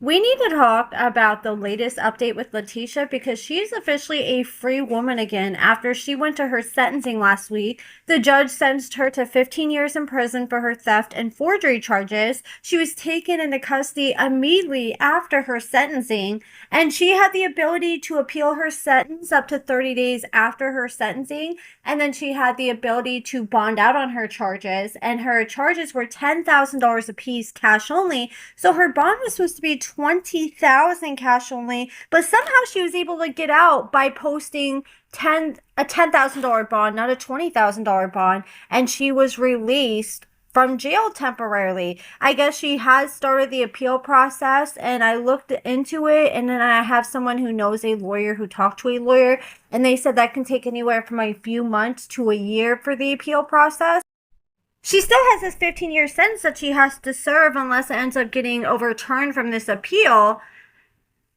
We need to talk about the latest update with Latisha because she's officially a free woman again after she went to her sentencing last week. The judge sentenced her to 15 years in prison for her theft and forgery charges. She was taken into custody immediately after her sentencing, and she had the ability to appeal her sentence up to 30 days after her sentencing. And then she had the ability to bond out on her charges, and her charges were $10,000 apiece, cash only. So her bond was supposed to be 20,000 cash only, but somehow she was able to get out by posting a $10,000 bond, not a $20,000 bond, and she was released from jail temporarily. I guess she has started the appeal process, and I looked into it, and then I have someone who knows a lawyer who talked to a lawyer, and they said that can take anywhere from a few months to a year for the appeal process. She still has this 15-year sentence that she has to serve unless it ends up getting overturned from this appeal.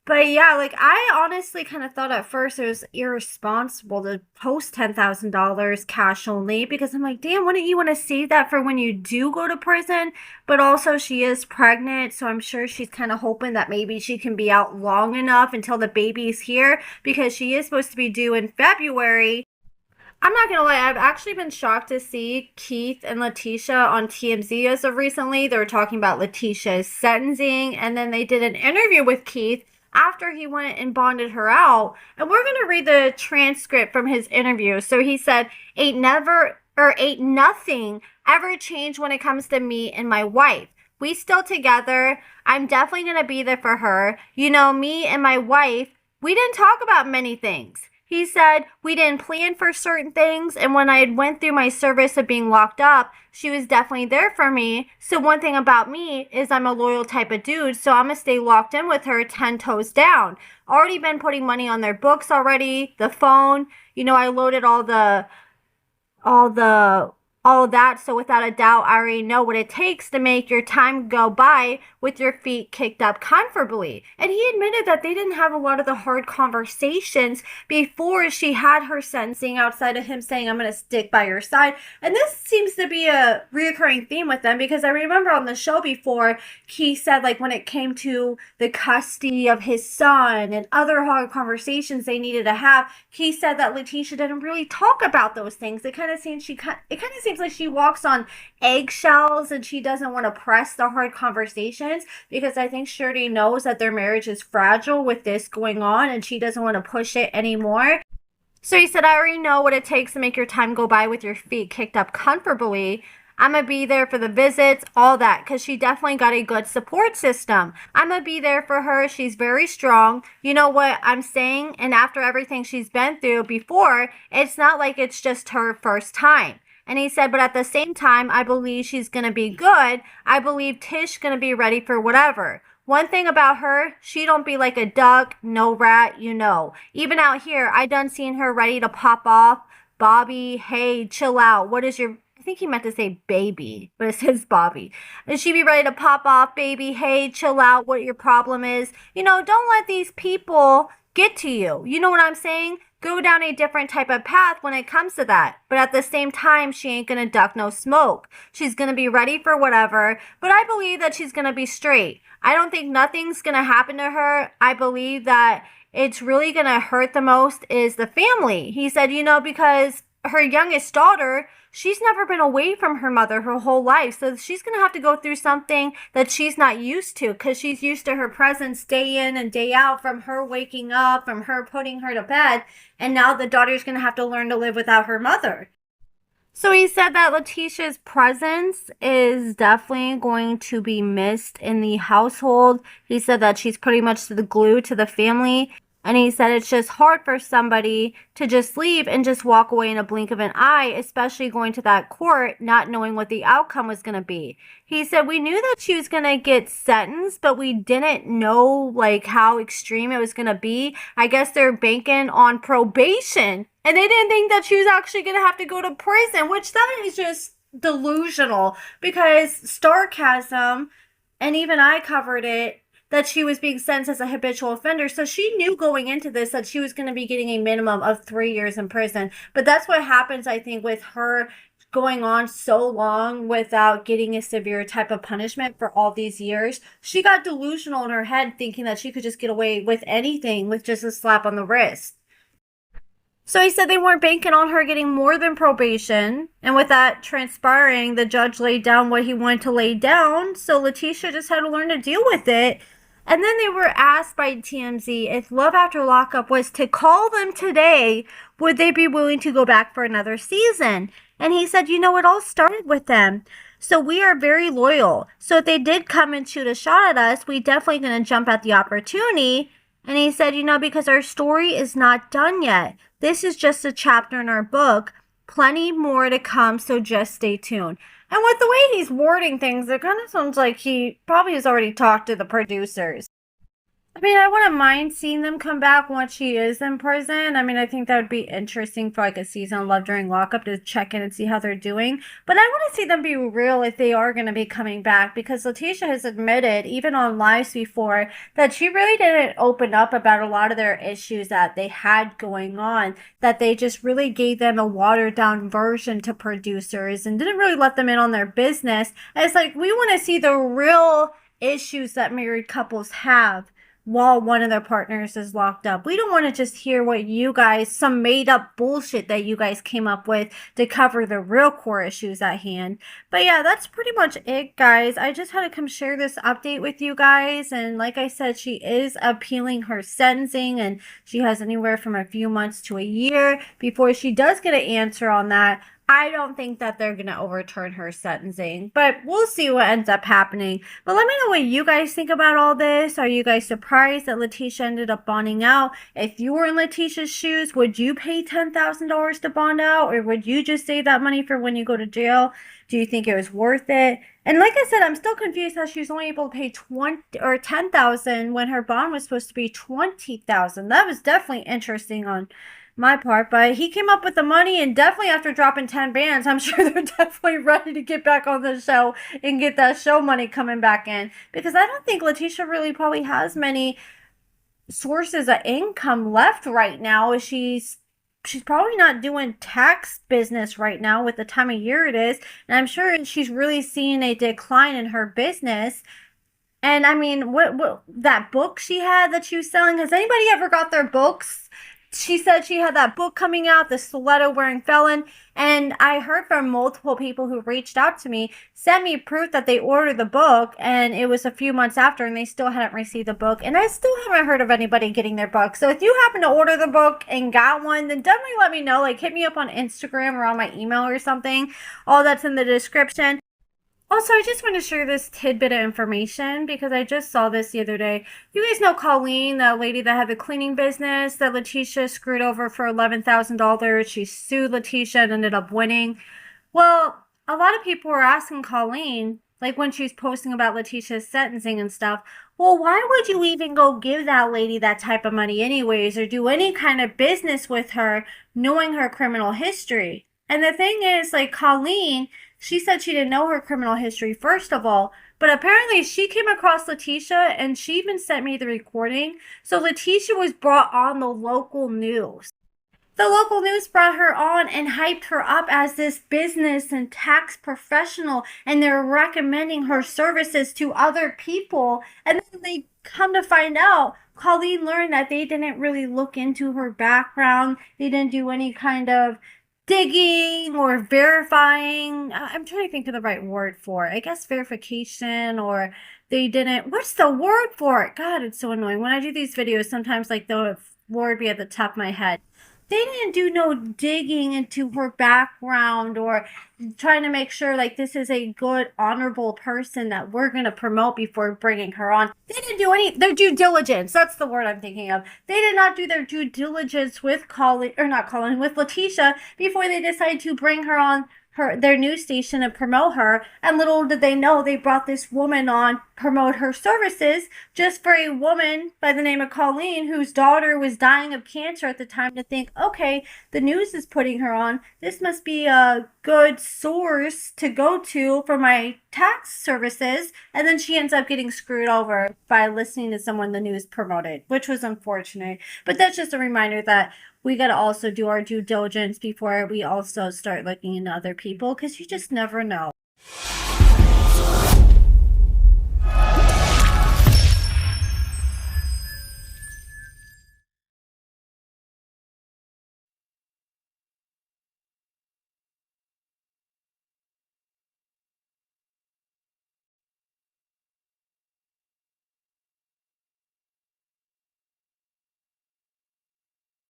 But yeah, like, I honestly kind of thought at first it was irresponsible to post $10,000 cash only, because I'm like, damn, wouldn't you want to save that for when you do go to prison? But also she is pregnant, so I'm sure she's kind of hoping that maybe she can be out long enough until the baby's here, because she is supposed to be due in February. I'm not gonna lie, I've actually been shocked to see Keith and Latisha on TMZ as of recently. They were talking about Latisha's sentencing, and then they did an interview with Keith after he went and bonded her out. And we're gonna read the transcript from his interview. So he said, ain't nothing ever changed when it comes to me and my wife. We still together. I'm definitely gonna be there for her. You know, me and my wife, we didn't talk about many things. He said, we didn't plan for certain things, and when I had went through my service of being locked up, she was definitely there for me. So one thing about me is I'm a loyal type of dude, so I'm going to stay locked in with her 10 toes down. Already been putting money on their books already, the phone. You know, I loaded all of that, so without a doubt, I already know what it takes to make your time go by with your feet kicked up comfortably. And he admitted that they didn't have a lot of the hard conversations before she had her sentencing, outside of him saying, I'm going to stick by your side. And this seems to be a reoccurring theme with them, because I remember on the show before, he said, like, when it came to the custody of his son and other hard conversations they needed to have, he said that Latisha didn't really talk about those things. It kind of seems like she walks on eggshells, and she doesn't want to press the hard conversations, because I think she already knows that their marriage is fragile with this going on, and she doesn't want to push it anymore. So he said, I already know what it takes to make your time go by with your feet kicked up comfortably. I'm going to be there for the visits, all that, because she definitely got a good support system. I'm going to be there for her. She's very strong. You know what I'm saying? And after everything she's been through before, it's not like it's just her first time. And he said, but at the same time, I believe she's going to be good. I believe Tish going to be ready for whatever. One thing about her, she don't be like a duck, no rat, you know. Even out here, I done seen her ready to pop off. Bobby, hey, chill out. What is your... I think he meant to say baby, but it says Bobby. And she be ready to pop off, baby, hey, chill out, what your problem is. You know, don't let these people get to you. You know what I'm saying? Go down a different type of path when it comes to that. But at the same time, she ain't gonna duck no smoke. She's gonna be ready for whatever, but I believe that she's gonna be straight. I don't think nothing's gonna happen to her. I believe that it's really gonna hurt the most is the family. He said, you know, because her youngest daughter, she's never been away from her mother her whole life. So she's going to have to go through something that she's not used to, because she's used to her presence day in and day out, from her waking up, from her putting her to bed. And now the daughter's going to have to learn to live without her mother. So he said that Latisha's presence is definitely going to be missed in the household. He said that she's pretty much the glue to the family. And he said it's just hard for somebody to just leave and just walk away in a blink of an eye, especially going to that court, not knowing what the outcome was going to be. He said, we knew that she was going to get sentenced, but we didn't know, like, how extreme it was going to be. I guess they're banking on probation, and they didn't think that she was actually going to have to go to prison, which that is just delusional, because Starcasm, and even I covered it, that she was being sentenced as a habitual offender. So she knew going into this that she was going to be getting a minimum of 3 years in prison. But that's what happens, I think, with her going on so long without getting a severe type of punishment for all these years, she got delusional in her head thinking that she could just get away with anything with just a slap on the wrist. So he said they weren't banking on her getting more than probation. And with that transpiring, the judge laid down what he wanted to lay down. So Latisha just had to learn to deal with it. And then they were asked by TMZ if Love After Lockup was to call them today, would they be willing to go back for another season? And he said, it all started with them. So we are very loyal. So if they did come and shoot a shot at us, we definitely going to jump at the opportunity. And he said, because our story is not done yet. This is just a chapter in our book. Plenty more to come, so just stay tuned. And with the way he's wording things, it kind of sounds like he probably has already talked to the producers. I wouldn't mind seeing them come back once she is in prison. I think that would be interesting for like a season of Love During Lockup to check in and see how they're doing. But I want to see them be real if they are going to be coming back, because Latisha has admitted, even on lives before, that she really didn't open up about a lot of their issues that they had going on, that they just really gave them a watered down version to producers and didn't really let them in on their business. And it's like, we want to see the real issues that married couples have while one of their partners is locked up. We don't want to just hear what you guys, some made up bullshit that you guys came up with to cover the real core issues at hand. But yeah, that's pretty much it, guys. I just had to come share this update with you guys. And like I said, she is appealing her sentencing, and she has anywhere from a few months to a year before she does get an answer on that. I don't think that they're going to overturn her sentencing, but we'll see what ends up happening. But let me know what you guys think about all this. Are you guys surprised that Latisha ended up bonding out? If you were in Latisha's shoes, would you pay $10,000 to bond out, or would you just save that money for when you go to jail? Do you think it was worth it? And like I said, I'm still confused how she was only able to pay $10,000 when her bond was supposed to be $20,000. That was definitely interesting on my part, but he came up with the money, and definitely after dropping 10 bands, I'm sure they're definitely ready to get back on the show and get that show money coming back in, because I don't think Latisha really probably has many sources of income left right now. She's probably not doing tax business right now with the time of year it is, and I'm sure she's really seeing a decline in her business. And what that book she had that she was selling, has anybody ever got their books? She said she had that book coming out, The Stiletto Wearing Felon, and I heard from multiple people who reached out to me, sent me proof that they ordered the book, and it was a few months after, and they still hadn't received the book, and I still haven't heard of anybody getting their book. So if you happen to order the book and got one, then definitely let me know. Like, hit me up on Instagram or on my email or something. All that's in the description. Also, I just want to share this tidbit of information because I just saw this the other day. You guys know Colleen, the lady that had the cleaning business that Latisha screwed over for $11,000. She sued Latisha and ended up winning. Well, a lot of people were asking Colleen, like when she was posting about Latisha's sentencing and stuff, well, why would you even go give that lady that type of money anyways, or do any kind of business with her knowing her criminal history? And the thing is, like, Colleen, she said she didn't know her criminal history, first of all, but apparently she came across Latisha and she even sent me the recording. So Latisha was brought on the local news. The local news brought her on and hyped her up as this business and tax professional, and they're recommending her services to other people. And then they come to find out, Colleen learned that they didn't really look into her background. They didn't do any kind of digging or verifying. I'm trying to think of the right word for it. I guess verification, or they didn't. What's the word for it? God, it's so annoying. When I do these videos, sometimes like the word be at the top of my head. They didn't do no digging into her background or trying to make sure like this is a good, honorable person that we're going to promote before bringing her on. They didn't do their due diligence. That's the word I'm thinking of. They did not do their due diligence with with Latisha before they decided to bring her on their news station and promote her. And little did they know, they brought this woman on, promote her services, just for a woman by the name of Colleen, whose daughter was dying of cancer at the time, to think, okay, the news is putting her on. This must be a good source to go to for my tax services, and then she ends up getting screwed over by listening to someone the news promoted, which was unfortunate. But that's just a reminder that we got to also do our due diligence before we also start looking into other people, because you just never know.